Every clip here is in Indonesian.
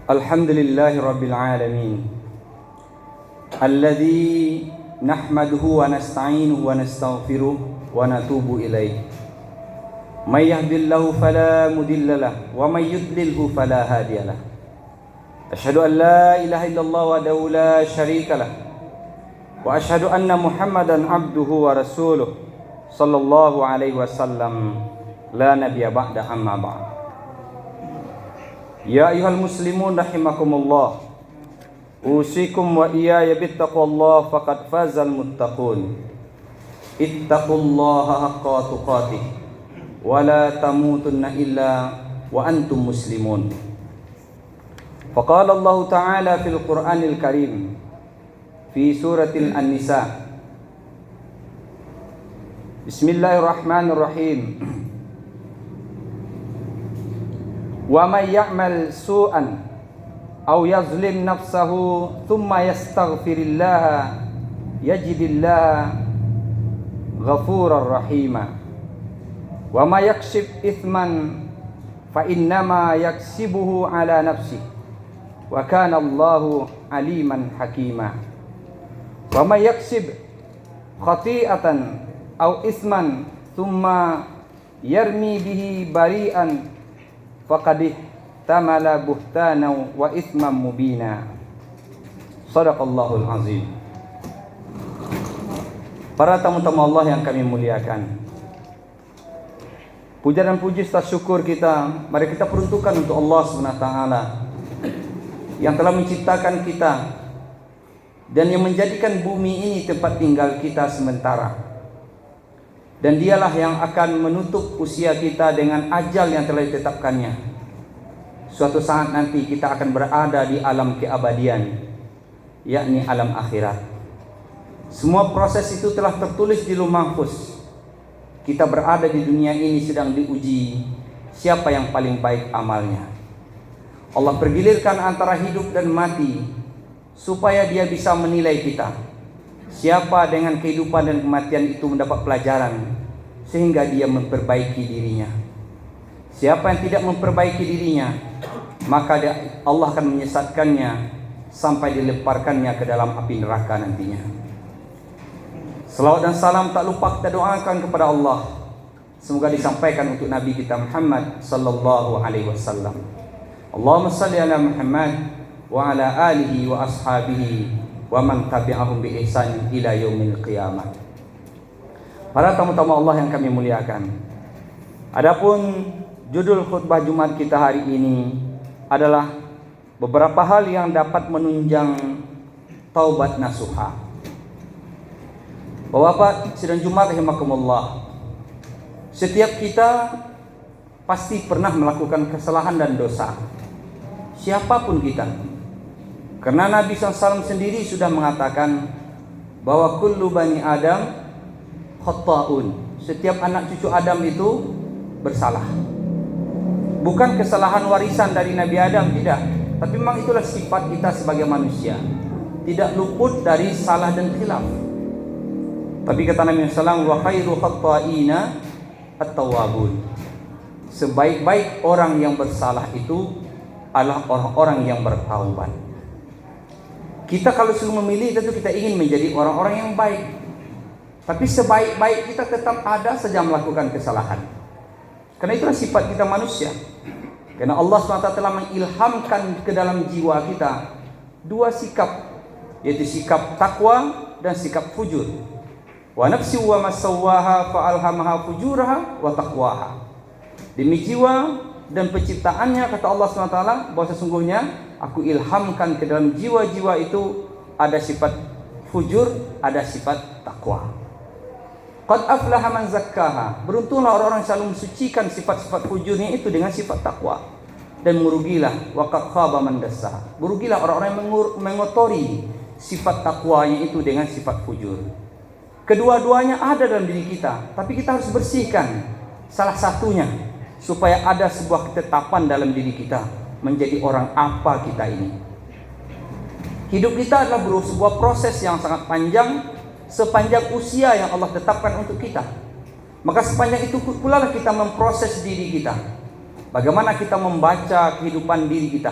Alhamdulillahi Rabbil Alamin Alladhi nahmaduhu wa nasta'inuhu wa nastaghfiruh wa natubu ilaih. May yahdihillahu fala mudhillalah wa may yudlilhu fala hadiyalah. Asyhadu an la ilaha illallah wahdahu la syarikalah wa asyhadu anna Muhammadan abduhu wa rasuluh sallallahu alaihi wasallam la nabiyya ba'da amma ba'd. Ya ayyuhal muslimun rahimakumullah, usikum wa iyaya bittaqwallah faqad fazal muttaqun. Ittaqullaha haqqa tuqatih wa la tamutunna illa wa antum muslimun. Faqala Allah Ta'ala fil Qur'anil Karim fi suratil An-Nisa. Bismillahirrahmanirrahim. Wa may ya'mal su'an aw yazlim nafsahu thumma yastaghfirillaha yajidillaha ghafurar rahima. Wa may yakshif ithman fa innama yaksibuhu ala nafsihi wa kana Allahu aliman hakima. Wa may yaksib khati'atan aw isman thumma yarmi bihi bari'an faqad tamala buhtana wa ithman mubina. Shadaqallahul azim. Para tamu-tamu Allah yang kami muliakan, puja dan puji serta syukur kita mari kita peruntukkan untuk Allah Subhanahu wa taala yang telah menciptakan kita dan yang menjadikan bumi ini tempat tinggal kita sementara. Dan dialah yang akan menutup usia kita dengan ajal yang telah ditetapkannya. Suatu saat nanti kita akan berada di alam keabadian, yakni alam akhirat. Semua proses itu telah tertulis di Lauh Mahfuz. Kita berada di dunia ini sedang diuji siapa yang paling baik amalnya. Allah pergilirkan antara hidup dan mati supaya Dia bisa menilai kita. Siapa dengan kehidupan dan kematian itu mendapat pelajaran sehingga dia memperbaiki dirinya. Siapa yang tidak memperbaiki dirinya, maka Allah akan menyesatkannya sampai dilemparkannya ke dalam api neraka nantinya. Selawat dan salam tak lupa kita doakan kepada Allah, semoga disampaikan untuk Nabi kita Muhammad sallallahu alaihi wasallam. Allahumma salli ala Muhammad wa ala alihi wa ashabihi wa man tabi'ahum bi ihsan ila yaumil qiyamah. Para tamu-tamu Allah yang kami muliakan, adapun judul khutbah Jumat kita hari ini adalah beberapa hal yang dapat menunjang taubat nasuha. Bapak-bapak sidang Jumat rahimakumullah, setiap kita pasti pernah melakukan kesalahan dan dosa, siapapun kita. Karena Nabi SAW sendiri sudah mengatakan bahwa kullu bani Adam khata'un. Setiap anak cucu Adam itu bersalah. Bukan kesalahan warisan dari Nabi Adam, tidak. Tapi memang itulah sifat kita sebagai manusia, tidak luput dari salah dan khilaf. Tapi kata Nabi SAW, wa khairu khata'ina at-tawwabun. Sebaik-baik orang yang bersalah itu adalah orang-orang yang bertaubat. Kita kalau suruh memilih tentu kita ingin menjadi orang-orang yang baik. Tapi sebaik-baik kita tetap ada saja melakukan kesalahan. Karena itulah sifat kita manusia. Karena Allah SWT telah mengilhamkan ke dalam jiwa kita dua sikap, yaitu sikap takwa dan sikap fujur. Wa nafsi wa masawwaha fa'alhamaha fujuraha wa taqwaha. Demi jiwa dan penciptaannya, kata Allah SWT, bahwa sesungguhnya aku ilhamkan ke dalam jiwa-jiwa itu ada sifat fujur, ada sifat takwa. Qad aflaha man zakkaha. Beruntunglah orang-orang yang selalu mensucikan sifat-sifat fujurnya itu dengan sifat takwa. Dan merugilah wa qad khaba man dassaha. Merugilah orang-orang yang mengotori sifat takwanya itu dengan sifat fujur. Kedua-duanya ada dalam diri kita, tapi kita harus bersihkan salah satunya supaya ada sebuah ketetapan dalam diri kita menjadi orang apa kita ini. Hidup kita adalah sebuah proses yang sangat panjang, sepanjang usia yang Allah tetapkan untuk kita. Maka sepanjang itu pula lah kita memproses diri kita. Bagaimana kita membaca kehidupan diri kita.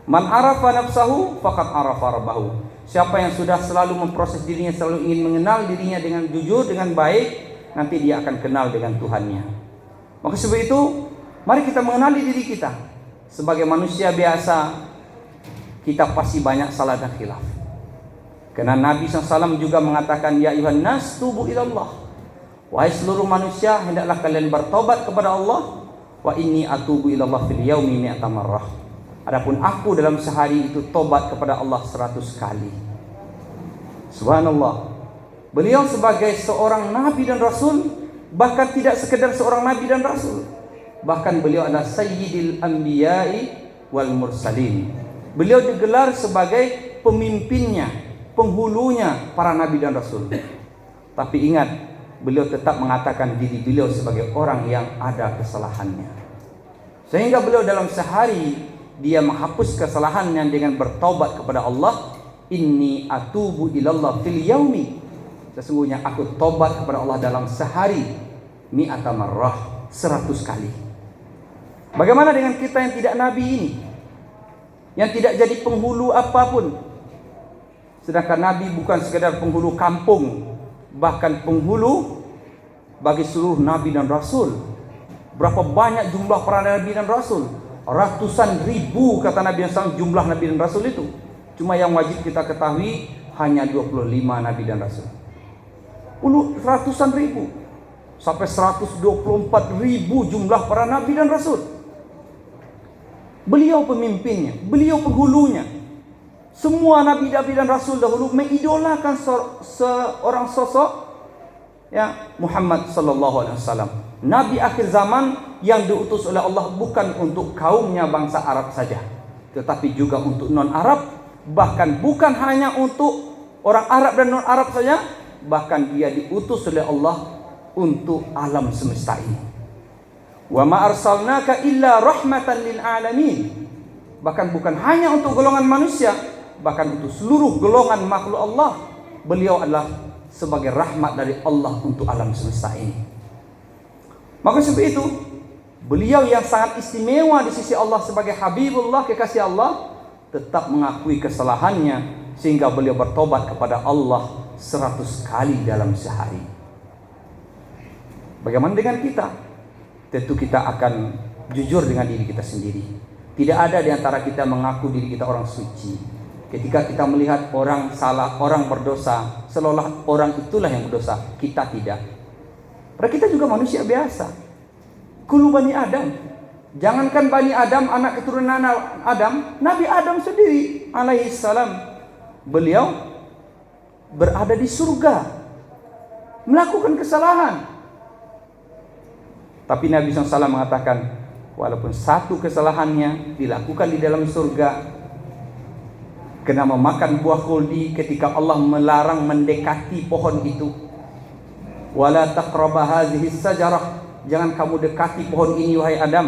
Man arafa nafsahu faqad arafa rabbahu. Siapa yang sudah selalu memproses dirinya, selalu ingin mengenal dirinya dengan jujur, dengan baik, nanti dia akan kenal dengan Tuhannya. Maka sebab itu, mari kita mengenali diri kita. Sebagai manusia biasa, kita pasti banyak salah dan khilaf. Karena Nabi SAW juga mengatakan, Ya ayuhan nas tubu ilallah. Wahai seluruh manusia, hendaklah kalian bertobat kepada Allah. Wa inni atubu ilallah fil yaumi mi'ata marrah. Adapun aku dalam sehari itu tobat kepada Allah 100 kali. Subhanallah. Beliau sebagai seorang Nabi dan Rasul, bahkan tidak sekedar seorang Nabi dan Rasul, bahkan beliau adalah Sayyidil Anbiya'i wal Mursalin. Beliau digelar sebagai pemimpinnya, penghulunya para Nabi dan Rasul. Tapi ingat, beliau tetap mengatakan diri beliau sebagai orang yang ada kesalahannya. Sehingga beliau dalam sehari dia menghapus kesalahannya dengan bertaubat kepada Allah. Inni atubu ilallah fil yaumi. Sesungguhnya aku tobat kepada Allah dalam sehari mi'ata marrah, 100 kali. Bagaimana dengan kita yang tidak nabi ini, yang tidak jadi penghulu apapun? Sedangkan nabi bukan sekedar penghulu kampung, bahkan penghulu bagi seluruh nabi dan rasul. Berapa banyak jumlah para nabi dan rasul? Ratusan ribu kata Nabi SAW jumlah Nabi dan Rasul itu. Cuma yang wajib kita ketahui hanya 25 Nabi dan Rasul. Ratusan ribu sampai 124 ribu jumlah para Nabi dan Rasul. Beliau pemimpinnya, beliau penghulunya. Semua Nabi-Nabi dan Rasul dahulu mengidolakan seorang sosok, ya, Muhammad sallallahu alaihi wasallam. Nabi akhir zaman yang diutus oleh Allah bukan untuk kaumnya bangsa Arab saja, tetapi juga untuk non-Arab, bahkan bukan hanya untuk orang Arab dan non-Arab saja, bahkan dia diutus oleh Allah untuk alam semesta ini. Wa ma arsalnaka illa rahmatan lil alamin. Bahkan bukan hanya untuk golongan manusia, bahkan untuk seluruh golongan makhluk Allah. Beliau adalah sebagai rahmat dari Allah untuk alam semesta ini. Maka sebab itu, beliau yang sangat istimewa di sisi Allah sebagai Habibullah, kekasih Allah, tetap mengakui kesalahannya sehingga beliau bertobat kepada Allah 100 kali dalam sehari. Bagaimana dengan kita? Tentu kita akan jujur dengan diri kita sendiri. Tidak ada di antara kita mengaku diri kita orang suci. Ketika kita melihat orang salah, orang berdosa, seolah orang itulah yang berdosa. Kita tidak. Padahal kita juga manusia biasa. Kulu Bani Adam. Jangankan Bani Adam, anak keturunan Adam, Nabi Adam sendiri alaihi salam, beliau berada di surga, melakukan kesalahan. Tapi Nabi SAW mengatakan, walaupun satu kesalahannya dilakukan di dalam surga, kena memakan buah khuldi ketika Allah melarang mendekati pohon itu. Wala taqraba hadhihi sajarah, jangan kamu dekati pohon ini wahai Adam,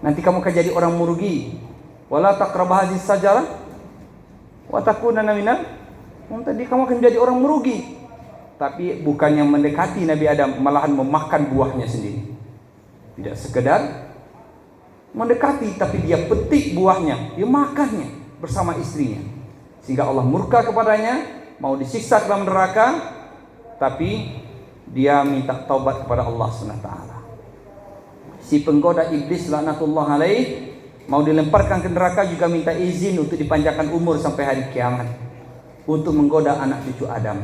nanti kamu akan jadi orang merugi. Wala taqraba hadhihi sajarah wa takunanna minal, tadi kamu akan jadi orang merugi. Tapi bukannya mendekati Nabi Adam, malahan memakan buahnya sendiri. Tidak sekedar mendekati, tapi dia petik buahnya, dia makannya bersama istrinya, sehingga Allah murka kepadanya, mau disiksa ke dalam neraka. Tapi dia minta taubat kepada Allah SWT. Si penggoda iblis laknatullah alaih mau dilemparkan ke neraka juga minta izin untuk dipanjangkan umur sampai hari kiamat untuk menggoda anak cucu Adam.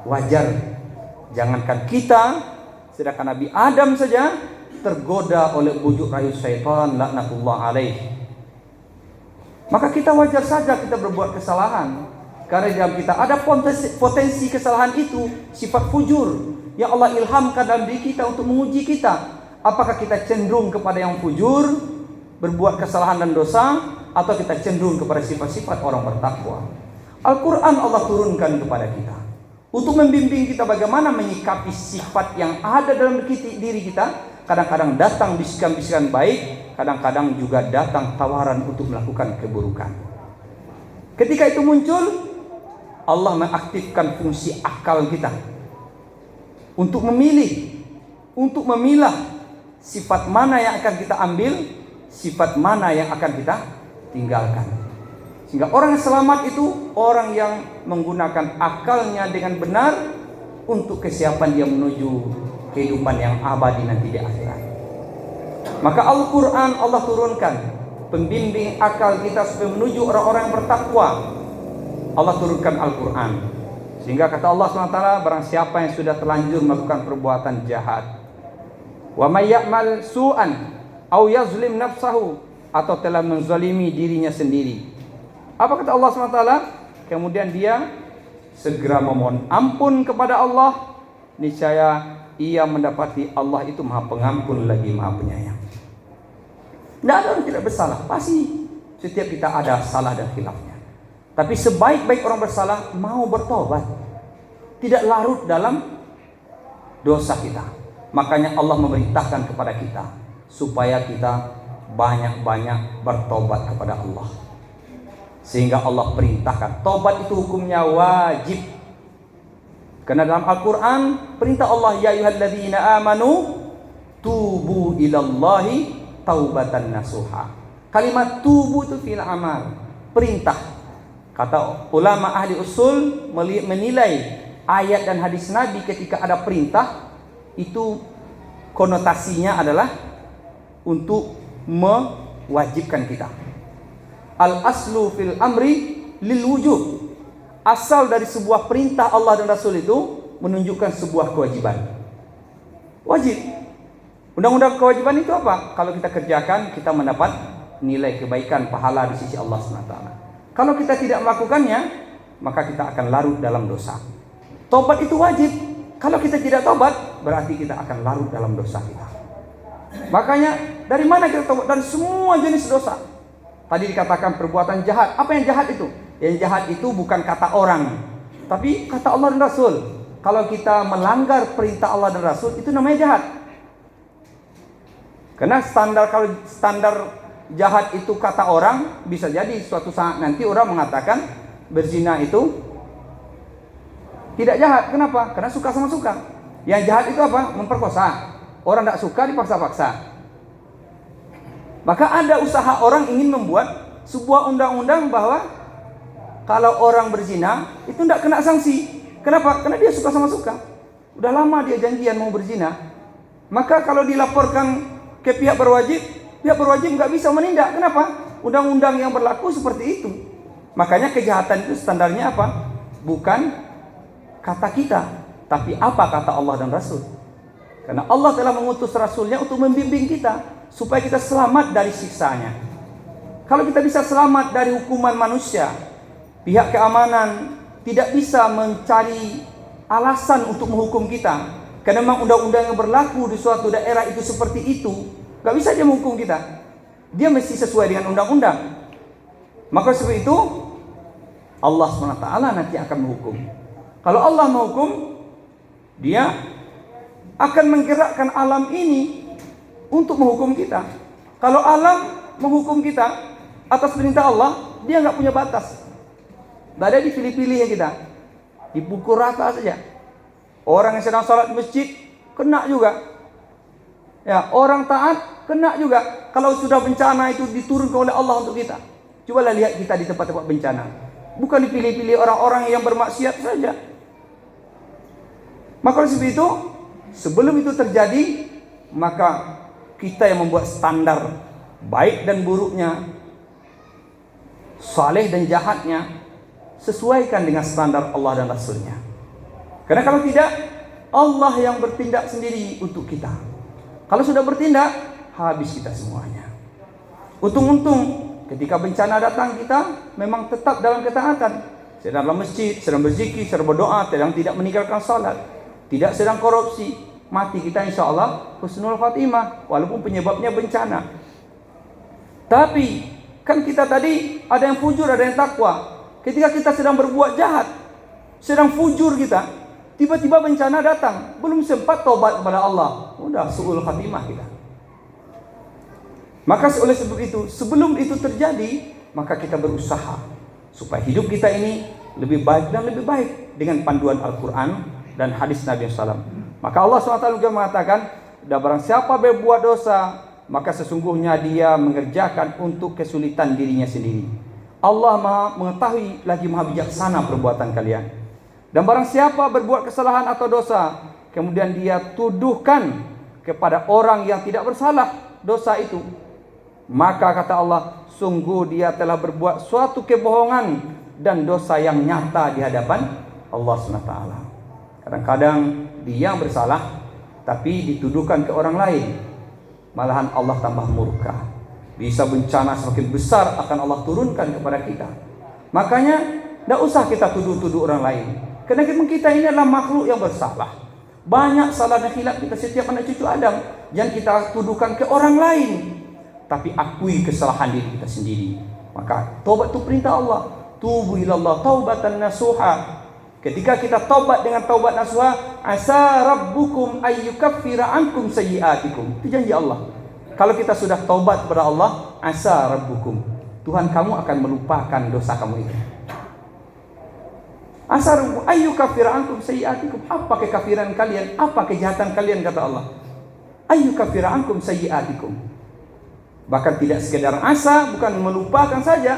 Wajar. Jangankan kita, sedangkan Nabi Adam saja tergoda oleh bujuk rayu syaitan laknatullah alaih. Maka kita wajar saja kita berbuat kesalahan. Karena di dalam kita ada potensi kesalahan itu, sifat fujur yang Allah ilhamkan dalam diri kita untuk menguji kita. Apakah kita cenderung kepada yang fujur, berbuat kesalahan dan dosa, atau kita cenderung kepada sifat-sifat orang bertakwa. Al-Quran Allah turunkan kepada kita untuk membimbing kita bagaimana menyikapi sifat yang ada dalam diri kita. Kadang-kadang datang bisikan-bisikan baik, kadang-kadang juga datang tawaran untuk melakukan keburukan. Ketika itu muncul, Allah mengaktifkan fungsi akal kita untuk memilih, untuk memilah sifat mana yang akan kita ambil, sifat mana yang akan kita tinggalkan. Sehingga orang yang selamat itu orang yang menggunakan akalnya dengan benar untuk kesiapan dia menuju kehidupan yang abadi nanti di akhirat. Maka Al-Quran Allah turunkan pembimbing akal kita supaya menuju orang-orang yang bertakwa. Allah turunkan Al-Quran. Sehingga kata Allah SWT, barang siapa yang sudah terlanjur melakukan perbuatan jahat, wa may ya'mal su'an aw yazlim nafsahu, atau telah menzalimi dirinya sendiri. Apa kata Allah SWT? Kemudian dia segera memohon ampun kepada Allah, niscaya ia mendapati Allah itu Maha Pengampun lagi Maha Penyayang. Tidak ada orang tidak bersalah, pasti setiap kita ada salah dan khilafnya. Tapi sebaik-baik orang bersalah mau bertobat, tidak larut dalam dosa kita. Makanya Allah memerintahkan kepada kita supaya kita banyak-banyak bertobat kepada Allah. Sehingga Allah perintahkan tobat itu hukumnya wajib. Karena dalam Al-Quran perintah Allah, ya ayyuhalladzina amanu tubu ilallahi taubatan nasuha. Kalimat tubu itu fi'il amal, perintah. Kata ulama ahli usul menilai ayat dan hadis Nabi ketika ada perintah itu konotasinya adalah untuk mewajibkan kita. Al aslu fil amri lil wujub. Asal dari sebuah perintah Allah dan Rasul itu menunjukkan sebuah kewajiban. Wajib. Undang-undang kewajiban itu apa? Kalau kita kerjakan, kita mendapat nilai kebaikan, pahala di sisi Allah SWT. Kalau kita tidak melakukannya, maka kita akan larut dalam dosa. Tobat itu wajib. Kalau kita tidak tobat, berarti kita akan larut dalam dosa kita. Makanya dari mana kita tobat? Dari semua jenis dosa. Tadi dikatakan perbuatan jahat. Apa yang jahat itu? Yang jahat itu bukan kata orang, tapi kata Allah dan Rasul. Kalau kita melanggar perintah Allah dan Rasul, itu namanya jahat. Karena kalau standar jahat itu kata orang, bisa jadi suatu saat nanti orang mengatakan berzina itu tidak jahat. Kenapa? Karena suka sama suka. Yang jahat itu apa? Memperkosa. Orang tidak suka dipaksa-paksa. Maka ada usaha orang ingin membuat sebuah undang-undang bahwa kalau orang berzina itu tidak kena sanksi. Kenapa? Karena dia suka sama suka. Udah lama dia janjian mau berzina. Maka kalau dilaporkan ke pihak berwajib nggak bisa menindak. Kenapa? Undang-undang yang berlaku seperti itu. Makanya kejahatan itu standarnya apa? Bukan kata kita, tapi apa kata Allah dan Rasul. Karena Allah telah mengutus Rasulnya untuk membimbing kita supaya kita selamat dari siksanya. Kalau kita bisa selamat dari hukuman manusia, pihak keamanan tidak bisa mencari alasan untuk menghukum kita. Karena memang undang-undang yang berlaku di suatu daerah itu seperti itu, gak bisa dia menghukum kita. Dia mesti sesuai dengan undang-undang. Maka sebab itu Allah SWT nanti akan menghukum. Kalau Allah menghukum, dia akan menggerakkan alam ini untuk menghukum kita. Kalau alam menghukum kita atas perintah Allah, dia gak punya batas. Tidak ada dipilih-pilih kita, dipukul rata saja. Orang yang sedang sholat masjid kena juga. Ya, orang taat kena juga. Kalau sudah bencana itu diturunkan oleh Allah untuk kita. Cobalah lihat kita di tempat-tempat bencana. Bukan dipilih-pilih orang-orang yang bermaksiat saja. Maka sebab itu, sebelum itu terjadi, maka kita yang membuat standar baik dan buruknya, saleh dan jahatnya, sesuaikan dengan standar Allah dan Rasulnya. Karena kalau tidak, Allah yang bertindak sendiri untuk kita. Kalau sudah bertindak, habis kita semuanya. Untung-untung ketika bencana datang, kita memang tetap dalam ketaatan. Sedang dalam masjid, sedang berzikir, sedang berdoa, sedang tidak meninggalkan salat, tidak sedang korupsi, mati kita insya Allah husnul khatimah, walaupun penyebabnya bencana. Tapi kan kita tadi ada yang fujur, ada yang takwa. Ketika kita sedang berbuat jahat, sedang fujur kita, tiba-tiba bencana datang, belum sempat tobat kepada Allah, udah su'ul khatimah kita. Maka oleh sebab itu, sebelum itu terjadi, maka kita berusaha supaya hidup kita ini lebih baik dan lebih baik dengan panduan Al-Quran dan hadis Nabi SAW. Maka Allah SWT juga mengatakan, dan barang siapa berbuat dosa maka sesungguhnya dia mengerjakan untuk kesulitan dirinya sendiri. Allah Maha mengetahui lagi Maha bijaksana perbuatan kalian. Dan barang siapa berbuat kesalahan atau dosa, kemudian dia tuduhkan kepada orang yang tidak bersalah dosa itu, maka kata Allah, sungguh dia telah berbuat suatu kebohongan dan dosa yang nyata di hadapan Allah SWT. Kadang-kadang dia yang bersalah, tapi dituduhkan ke orang lain, malahan Allah tambah murka. Bisa bencana semakin besar akan Allah turunkan kepada kita. Makanya tidak usah kita tuduh-tuduh orang lain, karena kita ini adalah makhluk yang bersalah. Banyak salah dan khilaf kita setiap anak cucu Adam. Jangan kita tuduhkan ke orang lain, tapi akui kesalahan diri kita sendiri. Maka taubat itu perintah Allah. Tubu ilallah taubatan nasuha. Ketika kita taubat dengan taubat nasuha, asa rabbukum ayyukaffira ankum sayyiatikum. Itu janji Allah. Kalau kita sudah taubat kepada Allah, asa rabbukum, Tuhan kamu akan melupakan dosa kamu itu. Asa rabbukum ayyukaffira ankum sayyiatikum. Apa kekafiran kalian? Apa kejahatan kalian, kata Allah? Ayyukaffira ankum sayyiatikum. Bahkan tidak sekedar asa, bukan melupakan saja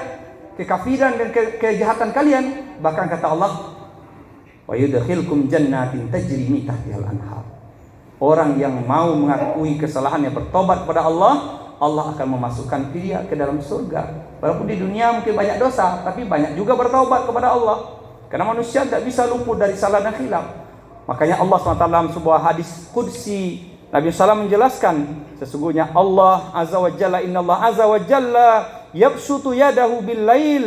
kekafiran dan kejahatan kalian, bahkan kata Allah, wa yudkhilkum jannatin tajri min tahtihal anhar. Orang yang mau mengakui kesalahannya, bertobat kepada Allah, Allah akan memasukkan dia ke dalam surga. Walaupun di dunia mungkin banyak dosa, tapi banyak juga bertobat kepada Allah. Karena manusia tidak bisa luput dari salah dan khilaf. Makanya Allah SWT dalam sebuah hadis qudsi, Nabi SAW menjelaskan, sesungguhnya Allah Azza wa Jalla, Inna Allah Azza wa Jalla yabsutu yadahu bil lail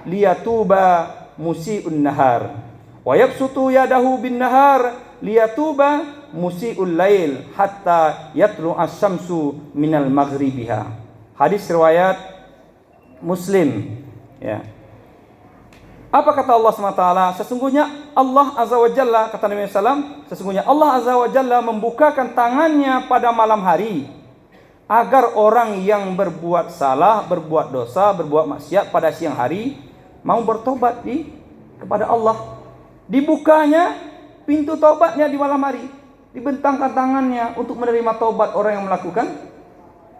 liyatuba musi'un nahar, wa yabsutu yadahu bin nahar liyatuba musi'ul lail hatta yatlu as-samsu minal maghribiha. Hadis riwayat Muslim, ya. Apa kata Allah SWT? Sesungguhnya Allah Azza wa Jalla, kata Nabi SAW, sesungguhnya Allah Azza wa Jalla membukakan tangannya pada malam hari agar orang yang berbuat salah, berbuat dosa, berbuat maksiat pada siang hari mau bertobat kepada Allah. Dibukanya pintu taubatnya di malam hari, dibentangkan tangannya untuk menerima taubat orang yang melakukan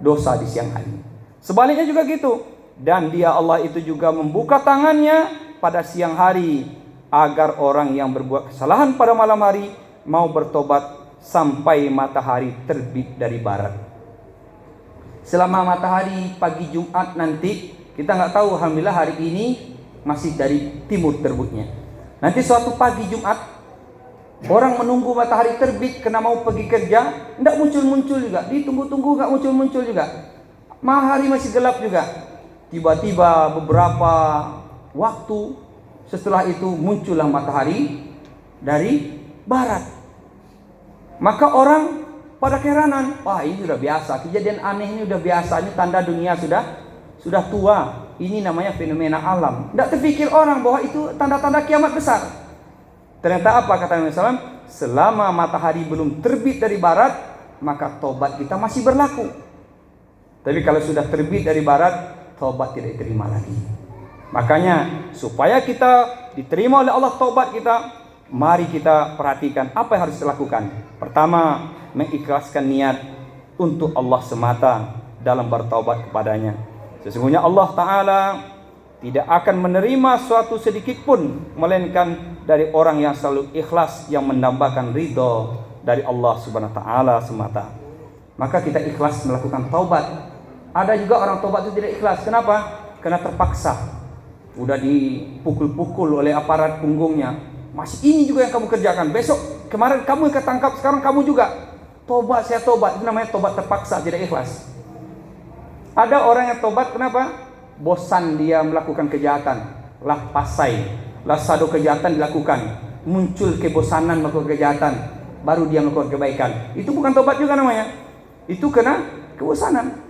dosa di siang hari. Sebaliknya juga gitu. Dan dia Allah itu juga membuka tangannya pada siang hari agar orang yang berbuat kesalahan pada malam hari mau bertobat sampai matahari terbit dari barat. Selama matahari pagi Jumat nanti, kita nggak tahu, alhamdulillah hari ini masih dari timur terbitnya. Nanti suatu pagi Jumat, orang menunggu matahari terbit karena mau pergi kerja, tidak muncul-muncul juga, ditunggu-tunggu nggak muncul-muncul juga, matahari masih gelap juga. Tiba-tiba beberapa waktu setelah itu muncullah matahari dari barat. Maka orang pada keheranan, wah ini sudah biasa, kejadian aneh ini sudah biasa, ini tanda dunia sudah tua, ini namanya fenomena alam. Tidak terfikir orang bahwa itu tanda-tanda kiamat besar. Ternyata apa kata Nabi SAW? Selama matahari belum terbit dari barat, maka tobat kita masih berlaku. Tapi kalau sudah terbit dari barat, tobat tidak diterima lagi. Makanya supaya kita diterima oleh Allah taubat kita, mari kita perhatikan apa yang harus dilakukan. Pertama, mengikhlaskan niat untuk Allah semata dalam bertaubat kepadanya. Sesungguhnya Allah Ta'ala tidak akan menerima suatu sedikit pun, melainkan dari orang yang selalu ikhlas, yang mendambakan ridho dari Allah Subhanahu Wa Ta'ala semata. Maka kita ikhlas melakukan taubat. Ada juga orang taubat itu tidak ikhlas. Kenapa? Karena terpaksa. Udah dipukul-pukul oleh aparat punggungnya. Masih ini juga yang kamu kerjakan. Besok, kemarin kamu yang ketangkap, sekarang kamu juga. Tobat, saya tobat. Itu namanya tobat terpaksa, tidak ikhlas. Ada orang yang tobat, kenapa? Bosan dia melakukan kejahatan. Lah pasai, lah sado kejahatan dilakukan. Muncul kebosanan melakukan kejahatan, baru dia melakukan kebaikan. Itu bukan tobat juga namanya. Itu kena kebosanan.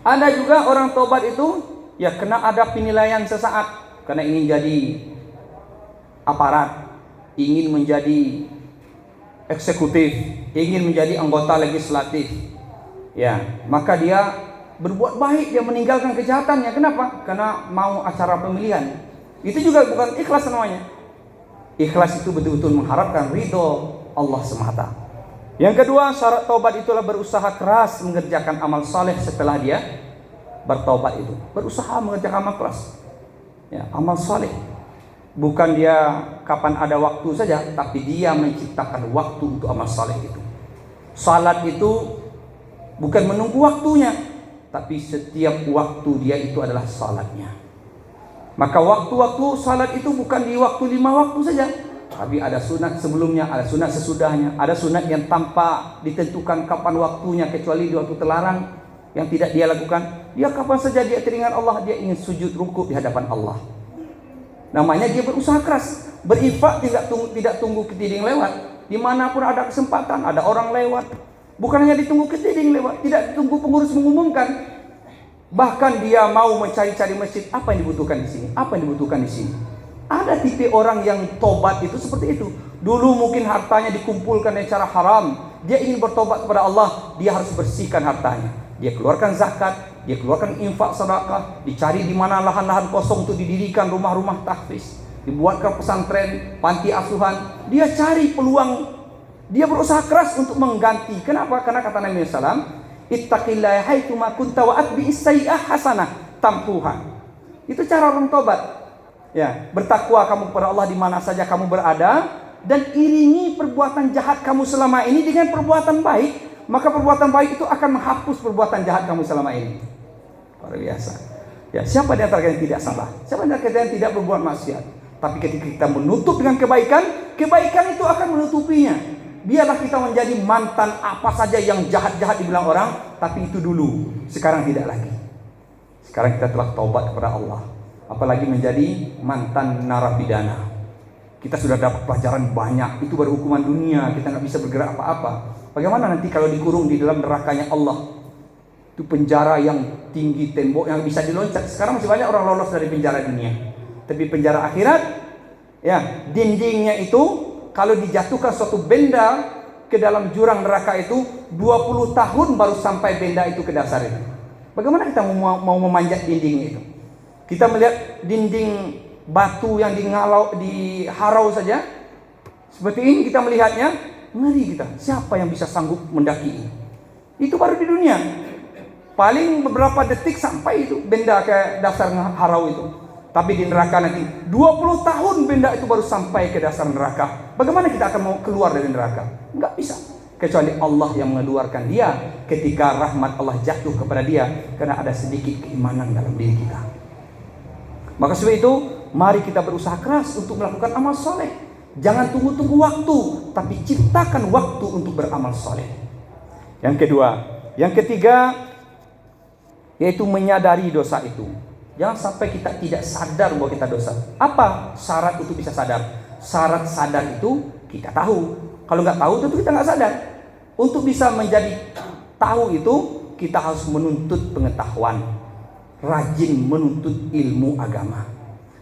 Ada juga orang tobat itu, ya kena ada penilaian sesaat. Karena ingin jadi aparat, ingin menjadi eksekutif, ingin menjadi anggota legislatif, ya maka dia berbuat baik, dia meninggalkan kejahatannya. Kenapa? Karena mau acara pemilihan. Itu juga bukan ikhlas namanya. Ikhlas itu betul-betul mengharapkan ridho Allah semata. Yang kedua, syarat taubat itulah berusaha keras mengerjakan amal saleh setelah dia bertaubat itu. Berusaha mengerjakan amal keras. Ya, amal saleh. Bukan dia kapan ada waktu saja, tapi dia menciptakan waktu untuk amal saleh itu. Salat itu bukan menunggu waktunya, tapi setiap waktu dia itu adalah salatnya. Maka waktu-waktu salat itu bukan di waktu 5 waktu saja, tapi ada sunat sebelumnya, ada sunat sesudahnya, ada sunat yang tanpa ditentukan kapan waktunya kecuali di waktu terlarang yang tidak dia lakukan. Dia kapan saja dia teringat Allah, dia ingin sujud rukuk di hadapan Allah. Namanya dia berusaha keras, berinfak tidak tunggu ketiding lewat. Dimanapun ada kesempatan, ada orang lewat, bukan hanya ditunggu ketiding lewat, tidak ditunggu pengurus mengumumkan. Bahkan dia mau mencari-cari masjid, apa yang dibutuhkan di sini, apa yang dibutuhkan di sini. Ada tipe orang yang tobat itu seperti itu. Dulu mungkin hartanya dikumpulkan dengan cara haram, dia ingin bertobat kepada Allah, dia harus bersihkan hartanya. Dia keluarkan zakat, dia keluarkan infak sedekah, dicari di mana lahan-lahan kosong untuk didirikan rumah-rumah tahfiz, dibuatkan pesantren, panti asuhan. Dia cari peluang, dia berusaha keras untuk mengganti. Kenapa? Karena kata Nabi SAW, ittaqillaha haitsu ma kunta wa atbi'is sayyi'ah hasanah tamhuha. Itu cara orang tobat. Ya, bertakwa kamu kepada Allah di mana saja kamu berada, dan iringi perbuatan jahat kamu selama ini dengan perbuatan baik, maka perbuatan baik itu akan menghapus perbuatan jahat kamu selama ini. Luar biasa. Ya, siapa di antara kalian tidak salah? Siapa di antara kalian tidak berbuat maksiat? Tapi ketika kita menutup dengan kebaikan, kebaikan itu akan menutupinya. Biarlah kita menjadi mantan apa saja yang jahat-jahat dibilang orang, tapi itu dulu, sekarang tidak lagi. Sekarang kita telah taubat kepada Allah. Apalagi menjadi mantan narapidana. Kita sudah dapat pelajaran banyak, itu baru hukuman dunia, kita nggak bisa bergerak apa-apa. Bagaimana nanti kalau dikurung di dalam nerakanya Allah? Itu penjara yang tinggi, tembok yang bisa diloncat. Sekarang masih banyak orang lolos dari penjara dunia. Tapi penjara akhirat, ya, dindingnya itu kalau dijatuhkan suatu benda ke dalam jurang neraka itu 20 tahun baru sampai benda itu ke dasar itu. Bagaimana kita mau memanjat dinding itu? Kita melihat dinding batu yang diharau saja seperti ini, kita melihatnya ngeri kita. Siapa yang bisa sanggup mendaki ini? Itu baru di dunia. Paling beberapa detik sampai itu benda ke dasar harau itu. Tapi di neraka nanti 20 tahun benda itu baru sampai ke dasar neraka. Bagaimana kita akan mau keluar dari neraka? Enggak bisa. Kecuali Allah yang mengeluarkan dia ketika rahmat Allah jatuh kepada dia, karena ada sedikit keimanan dalam diri kita. Maka sebab itu, mari kita berusaha keras untuk melakukan amal soleh. Jangan tunggu-tunggu waktu, tapi ciptakan waktu untuk beramal soleh. Yang kedua, yang ketiga, yaitu menyadari dosa itu. Jangan sampai kita tidak sadar bahwa kita dosa. Apa syarat untuk bisa sadar? Syarat sadar itu kita tahu. Kalau nggak tahu, tentu kita nggak sadar. Untuk bisa menjadi tahu itu, kita harus menuntut pengetahuan, rajin menuntut ilmu agama.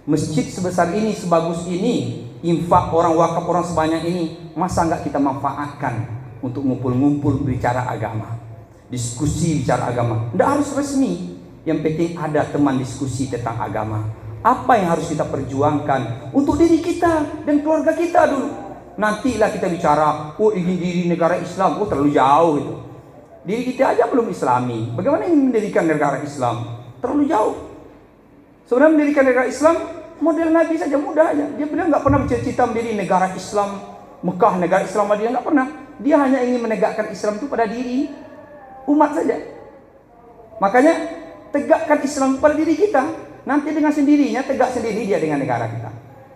Masjid sebesar ini, sebagus ini, infak orang wakaf orang sebanyak ini, masa nggak kita manfaatkan untuk ngumpul-ngumpul bicara agama, diskusi bicara agama? Nggak harus resmi. Yang penting ada teman diskusi tentang agama. Apa yang harus kita perjuangkan untuk diri kita dan keluarga kita dulu. Nantilah kita bicara, oh ingin diri negara Islam, oh terlalu jauh itu. Diri kita aja belum Islami, bagaimana ingin mendirikan negara Islam? Terlalu jauh. Sebenarnya mendirikan negara Islam, model Nabi saja mudah aja. Dia bilang nggak pernah bercita-cita mendiri negara Islam, Mekah, negara Islam Madinah, nggak pernah. Dia hanya ingin menegakkan Islam itu pada diri umat saja. Makanya tegakkan Islam pada diri kita. Nanti dengan sendirinya tegak sendiri dia dengan negara kita.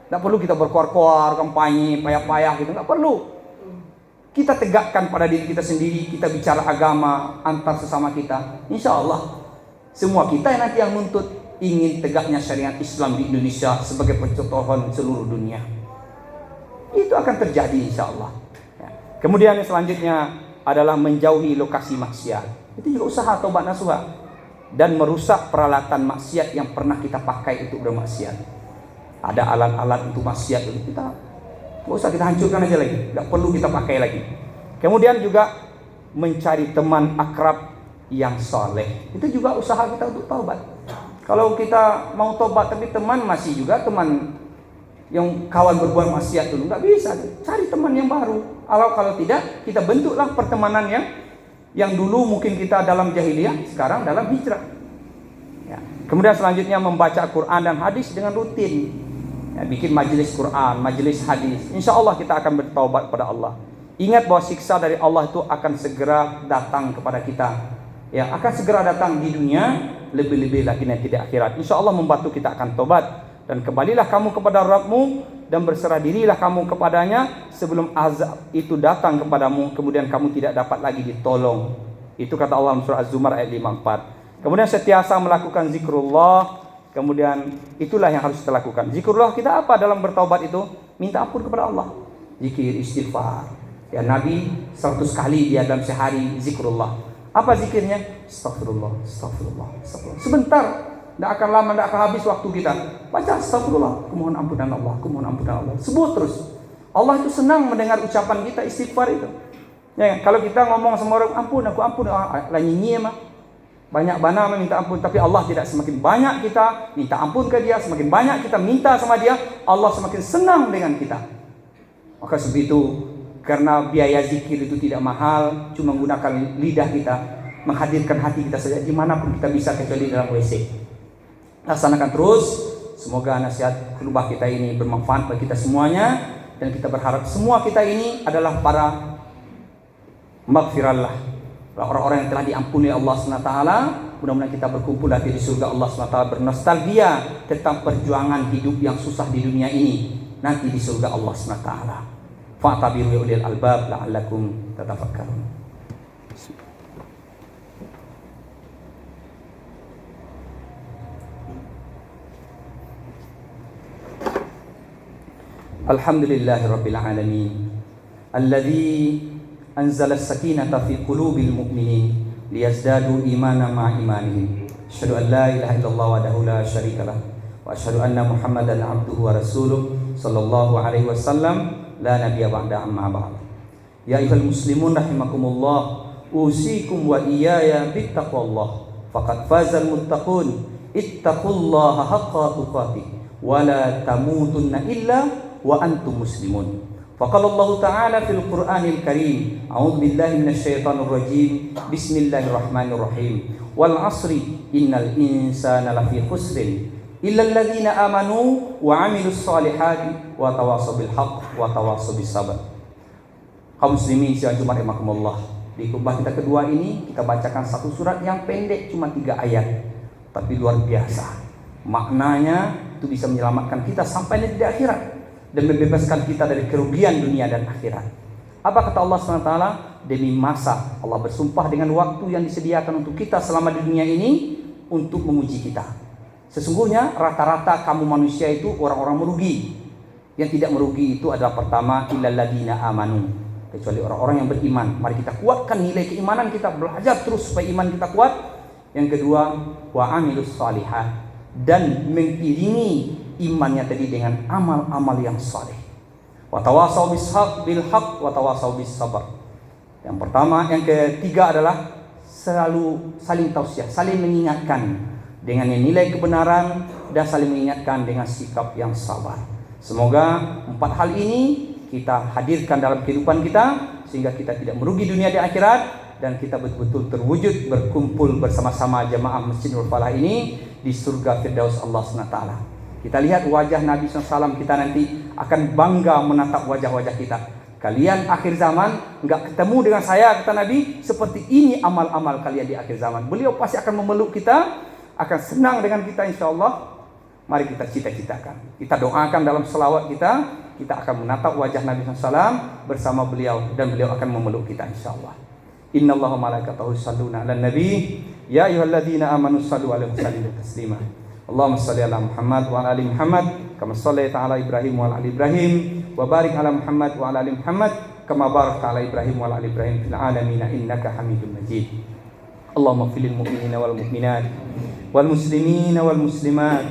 Tidak perlu kita berkoar-koar, kampanye, payah-payah gitu. Tidak perlu. Kita tegakkan pada diri kita sendiri. Kita bicara agama antar sesama kita. Insya Allah semua kita yang nanti yang nuntut ingin tegaknya syariat Islam di Indonesia sebagai percontohan seluruh dunia. Itu akan terjadi insya Allah. Ya. Kemudian yang selanjutnya adalah menjauhi lokasi maksiat. Itu juga usaha taubat nasuha. Dan merusak peralatan maksiat yang pernah kita pakai untuk bermaksiat. Ada alat-alat untuk maksiat itu kita nggak usah, kita hancurkan aja lagi, nggak perlu kita pakai lagi. Kemudian juga mencari teman akrab yang soleh, itu juga usaha kita untuk taubat. Kalau kita mau taubat tapi teman masih juga teman yang kawan berbuat maksiat dulu, nggak bisa. Cari teman yang baru. Kalau tidak, kita bentuklah pertemanan yang dulu mungkin kita dalam jahiliyah, sekarang dalam hijrah. Ya. Kemudian selanjutnya membaca Quran dan hadis dengan rutin. Ya, bikin majelis Quran, majelis hadis. Insya Allah kita akan bertaubat kepada Allah. Ingat bahwa siksa dari Allah itu akan segera datang kepada kita. Ya, akan segera datang di dunia, lebih-lebih lagi nanti di akhirat. Insya Allah membantu kita akan tobat. Dan kembalilah kamu kepada Rabbmu dan berserah dirilah kamu kepadanya sebelum azab itu datang kepadamu, kemudian kamu tidak dapat lagi ditolong. Itu kata Allah dalam surah Az-Zumar ayat 54. Kemudian setiasa melakukan zikrullah, kemudian itulah yang harus kita lakukan. Zikrullah kita apa dalam bertaubat itu? Minta ampun kepada Allah. Zikir, istighfar. Ya, Nabi 100 kali dia dalam sehari zikrullah. Apa zikirnya? Astagfirullah, astagfirullah, astagfirullah. Sebentar. Tidak akan lama, tidak akan habis waktu kita. Baca astagfirullah, kumohon ampunan Allah, kumohon ampunan Allah. Sebut terus. Allah itu senang mendengar ucapan kita, istighfar itu. Ya, kalau kita ngomong sama orang, ampun, aku ampun, lainnya mah banyak bana minta ampun, tapi Allah tidak. Semakin banyak kita minta ampun ke dia, semakin banyak kita minta sama dia, Allah semakin senang dengan kita. Maka sebab itu, karena biaya zikir itu tidak mahal, cuma menggunakan lidah kita, menghadirkan hati kita saja dimanapun kita bisa, kecuali dalam WC. Laksanakan terus. Semoga nasihat khutbah kita ini bermanfaat bagi kita semuanya, dan kita berharap semua kita ini adalah para maghfirallah, orang-orang yang telah diampuni Allah SWT. Mudah-mudahan kita berkumpul nanti di surga Allah SWT, bernostalgia tentang perjuangan hidup yang susah di dunia ini nanti di surga Allah SWT. Fa'tabiru ya ulil albab la'allakum tatafakkarun. Alhamdulillahirabbil alamin. Alladzi anzala as-sakinata fi qulubil mu'minin liyazdadu imanan ma'a imanihim. Asyhadu an la ilaha illallah wahdahu la syarika lah wa asyhadu anna Muhammadan abduhu wa rasuluh sallallahu alaihi wasallam la nabiyya ba'da amma ba'd. Ya ayyuhal muslimun rahimakumullah, usikum wa iyaya bittaqwallah faqad fazal muttaqun. Ittaqullaha haqqa tuqatih wa la tamutunna illa wa antum muslimun. Faqala Allah Ta'ala fil Qur'anil Karim, a'udzu billahi minasyaitonir rajim. Bismillahirrahmanirrahim. Wal 'asri innal insana lafi khusrin illa alladziina amanu wa 'amilus shalihati wa tawassaw bil haqq wa tawassaw bis sabr. Kaum muslimin sidang Jumat rahimakumullah. Di khutbah kita kedua ini kita bacakan satu surat yang pendek, cuma 3 ayat, tapi luar biasa. Maknanya itu bisa menyelamatkan kita sampai di akhirat dan membebaskan kita dari kerugian dunia dan akhirat. Apa kata Allah SWT? Demi masa, Allah bersumpah dengan waktu yang disediakan untuk kita selama di dunia ini untuk menguji kita. Sesungguhnya rata-rata kamu manusia itu orang-orang merugi. Yang tidak merugi itu adalah pertama, illal ladzina amanu, kecuali orang-orang yang beriman. Mari kita kuatkan nilai keimanan kita, belajar terus supaya iman kita kuat. Yang kedua, wa amilus shalihat, dan mengiringi imannya tadi dengan amal-amal yang saleh. Wa tawasau bil haq wa tawasau bis sabr. Yang pertama, yang ketiga adalah selalu saling tausiah, saling mengingatkan dengan nilai kebenaran dan saling mengingatkan dengan sikap yang sabar. Semoga 4 hal ini kita hadirkan dalam kehidupan kita sehingga kita tidak merugi dunia di akhirat, dan kita betul-betul terwujud berkumpul bersama-sama jamaah Masjidil Falah ini di surga Firdaus Allah SWT. Kita lihat wajah Nabi SAW, kita nanti akan bangga menatap wajah-wajah kita. Kalian akhir zaman enggak ketemu dengan saya, kata Nabi, seperti ini amal-amal kalian di akhir zaman. Beliau pasti akan memeluk kita, akan senang dengan kita insyaAllah. Mari kita cita-citakan, kita doakan dalam selawat kita akan menatap wajah Nabi SAW bersama beliau, dan beliau akan memeluk kita insyaAllah. Innallaha malaikatahu yusholluna 'alan nabi ya ayyuhalladzina amanu shallu 'alaihi wa sallimu taslima. Allahumma shalli ala Muhammad wa ala ali Muhammad kama shallaita ala Ibrahim wa ala ali Ibrahim wa barik ala Muhammad wa ala ali Muhammad kama barakta ala Ibrahim wa ala ali Ibrahim fil alamin innaka Hamidum Majid. Allahumma ighfir lil mu'minina wal mu'minat wal muslimina wal muslimat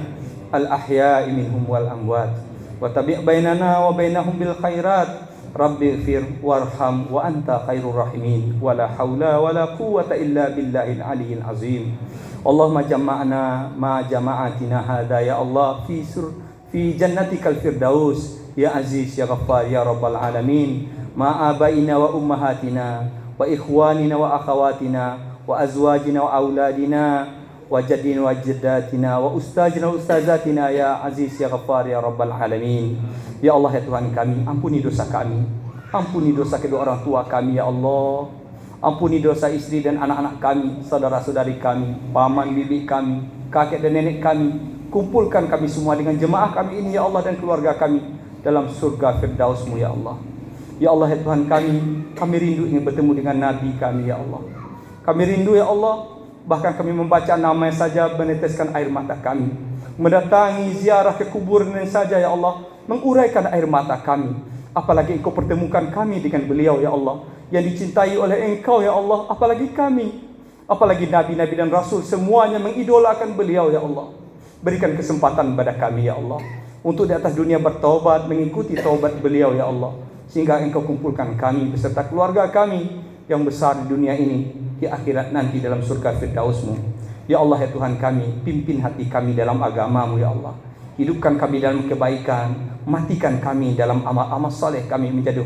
al ahya'i minhum wal amwat wa tabi' bainana wa bainahum bil khairat. Rabbi ighfir warham wa anta khairur rahimin wa la haula wa la quwwata illa billahil aliyyil azim. Allahumma jama'na ma jama'atina hadha ya Allah fi fi jannatikal firdaus ya aziz ya ghaffar ya rabbal alamin ma abaina wa ummahatina wa ikhwanina wa akhawatina wa azwajina wa auladina wa jaddina wa jaddatina wa ustazina wa ustazatina ya aziz ya ghaffar ya rabbal alamin. Ya Allah ya Tuhan kami, ampuni dosa kami, ampuni dosa kedua orang tua kami ya Allah, ampuni dosa istri dan anak-anak kami, saudara-saudari kami, paman bibi kami, kakek dan nenek kami. Kumpulkan kami semua dengan jemaah kami ini ya Allah dan keluarga kami dalam surga firdaus-Mu ya Allah. Ya Allah ya Tuhan kami rindu ingin bertemu dengan Nabi kami ya Allah. Kami rindu ya Allah, bahkan kami membaca namanya saja meneteskan air mata kami. Mendatangi ziarah ke kuburan saja ya Allah, menguraikan air mata kami. Apalagi Engkau pertemukan kami dengan beliau ya Allah, yang dicintai oleh Engkau ya Allah, apalagi kami. Apalagi Nabi-Nabi dan Rasul semuanya mengidolakan beliau ya Allah. Berikan kesempatan kepada kami ya Allah, untuk di atas dunia bertaubat, mengikuti taubat beliau ya Allah, sehingga Engkau kumpulkan kami beserta keluarga kami yang besar di dunia ini, di akhirat nanti dalam surga firdaus-Mu. Ya Allah ya Tuhan kami, pimpin hati kami dalam agama-Mu ya Allah. Hidupkan kami dalam kebaikan, matikan kami dalam amal-amal saleh kami menjadi